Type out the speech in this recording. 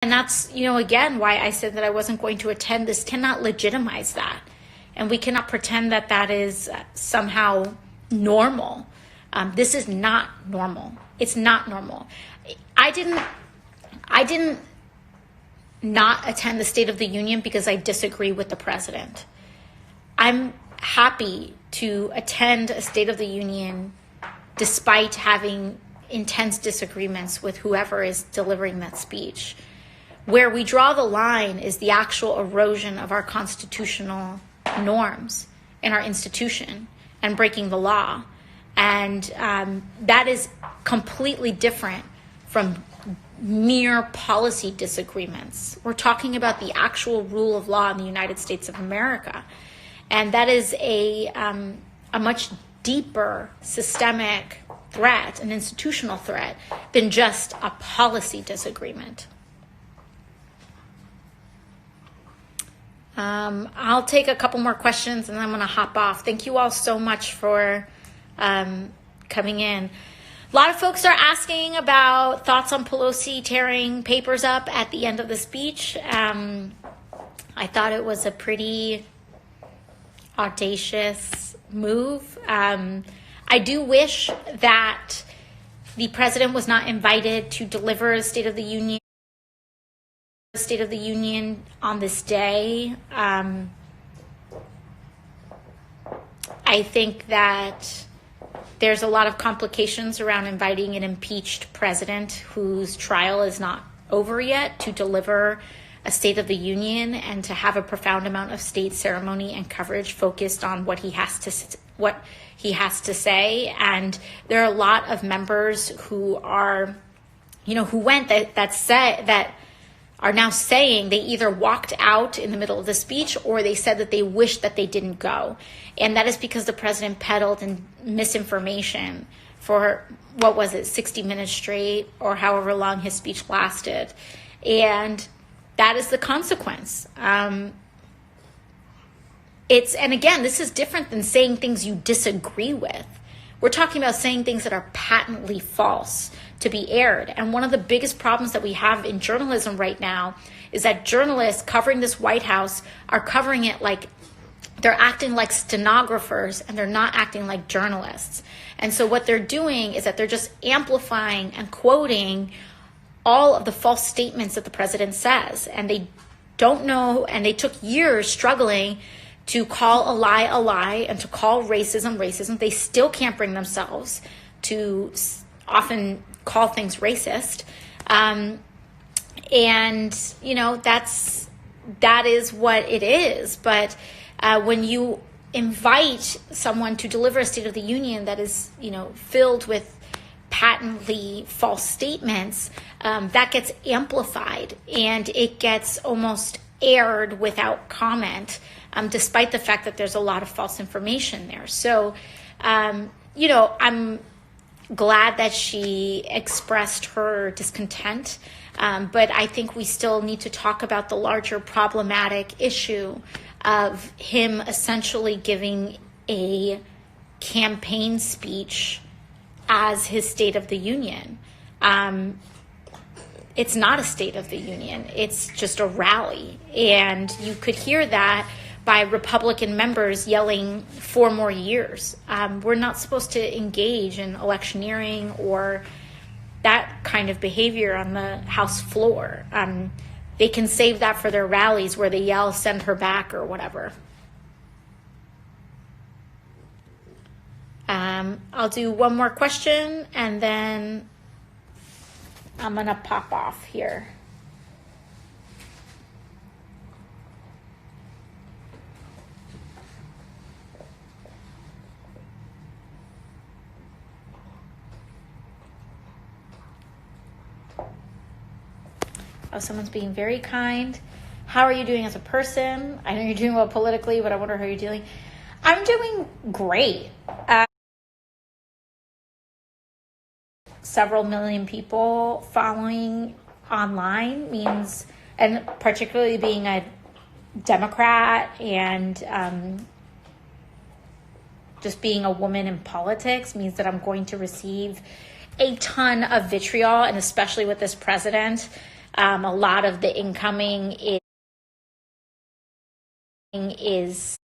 And that's, again, why I said that I wasn't going to attend. This cannot legitimize that. And we cannot pretend that that is somehow normal. This is not normal. It's not normal. I didn't not attend the State of the Union because I disagree with the president. I'm happy to attend a State of the Union despite having intense disagreements with whoever is delivering that speech. Where we draw the line is the actual erosion of our constitutional norms in our institution and breaking the law. And that is completely different from mere policy disagreements. We're talking about the actual rule of law in the United States of America. And that is a much deeper systemic threat, an institutional threat, than just a policy disagreement. I'll take a couple more questions and then I'm going to hop off. Thank you all so much for coming in. A lot of folks are asking about thoughts on Pelosi tearing papers up at the end of the speech. I thought it was a pretty audacious move. I do wish that the president was not invited to deliver a State of the Union on this day. I think that there's a lot of complications around inviting an impeached president whose trial is not over yet to deliver a State of the Union and to have a profound amount of state ceremony and coverage focused on what he has to say. And there are a lot of members who are, who went that are now saying they either walked out in the middle of the speech or they said that they wish that they didn't go. And that is because the president peddled in misinformation for, 60 minutes straight or however long his speech lasted. And that is the consequence. And again, this is different than saying things you disagree with. We're talking about saying things that are patently false to be aired. And one of the biggest problems that we have in journalism right now is that journalists covering this White House are covering it like they're acting like stenographers and they're not acting like journalists. And so what they're doing is that they're just amplifying and quoting all of the false statements that the president says. And they don't know, and they took years struggling to call a lie, and to call racism. They still can't bring themselves to often call things racist. And, that is what it is. But when you invite someone to deliver a State of the Union that is, filled with patently false statements, that gets amplified and it gets almost aired without comment, despite the fact that there's a lot of false information there. So, I'm glad that she expressed her discontent, but I think we still need to talk about the larger problematic issue of him essentially giving a campaign speech as his State of the Union. It's not a State of the Union. It's just a rally. And you could hear that by Republican members yelling 4 more years. We're not supposed to engage in electioneering or that kind of behavior on the House floor. They can save that for their rallies where they yell, "Send her back," or whatever. I'll do one more question and then I'm going to pop off here. Oh, someone's being very kind. How are you doing as a person? I know you're doing well politically, but I wonder how you're doing. I'm doing great. Several million people following online means, and particularly being a Democrat and just being a woman in politics means that I'm going to receive a ton of vitriol, and especially with this president. A lot of the incoming is